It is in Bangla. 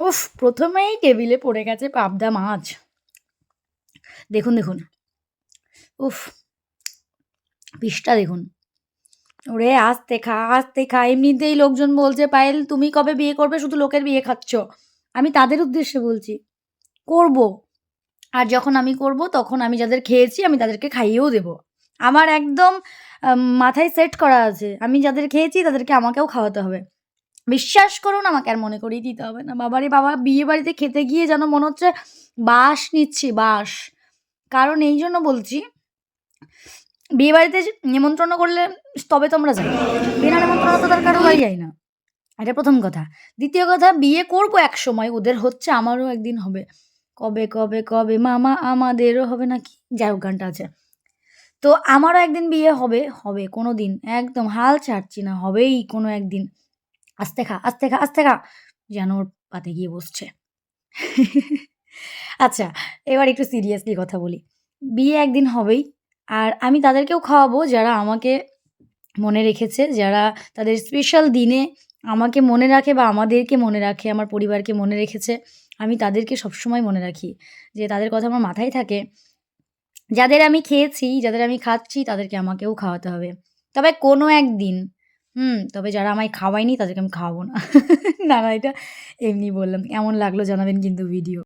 উফ! প্রথমেই টেবিলে পড়ে গেছে পাবদা মাছ। দেখুন, দেখুন। উফ! পিসটা দেখুন। ওরে আস্তে খা, আস্তে খা। এমনিতেই লোকজন বলছে, "পায়েল তুমি কবে বিয়ে করবে? শুধু লোকের বিয়ে খাচ্ছ।" আমি তাদের উদ্দেশ্যে বলছি। করব। আর যখন আমি করব তখন আমি যাদের খেয়েছি আমি তাদেরকে খাইয়েও দেব। আমার একদম মাথায় সেট করা আছে। আমি যাদের খেয়েছি তাদেরকে আমাকেও খাওয়াতে হবে। বিশ্বাস করুন আমাকে আর মনে করিয়ে দিতে হবে না। বাবারে বাবা! বিয়েবাড়িতে খেতে গিয়ে যেন মনে হচ্ছে বাঁশ নিচ্ছি, বাঁশ। কারণ এইজন্য বলছি, বিয়েবাড়িতে যে নেমন্ত্রণ করলে তবে তো আমরা যাই। বিনা নেমন্ত্রণে তো তার কারো বাড়ি যাই না। এটা ১ম কথা। ২য় কথা, বিয়ে করব একসময়, ওদের হচ্ছে আমারও একদিন হবে। কবে, কবে, কবে মামা আমাদেরও হবে নাকি? যাই হোক গানটা আছে। তো আমারও একদিন বিয়ে হবে, হবে কোনোদিন। একদম হাল ছাড়ছি না, হবেই কোনো একদিন। আস্তে খা, আস্তে খা, আস্তে খা। যেন ওর পাতে গিয়ে বসছে। আচ্ছা, এবার একটু সিরিয়াসলি কথা বলি। বিয়ে একদিন হবেই। আর আমি তাদেরকেও খাওয়াবো যারা আমাকে মনে রেখেছে, যারা তাদের স্পেশাল দিনে আমাকে মনে রাখে বা আমাদেরকে মনে রাখে, আমার পরিবারকে মনে রেখেছে। আমি তাদেরকে সবসময় মনে রাখি যে তাদের কথা আমার মাথায় থাকে। যাদের আমি খেয়েছি, যাদের আমি খাচ্ছি তাদেরকে আমাকেও খাওয়াতে হবে। তবে কোনো একদিন, তবে যারা আমায় খাওয়ায়নি তাদেরকে আমি খাওয়াবো না। না, না, এটা এমনি বললাম। কেমন লাগলো জানাবেন কিন্তু ভিডিও।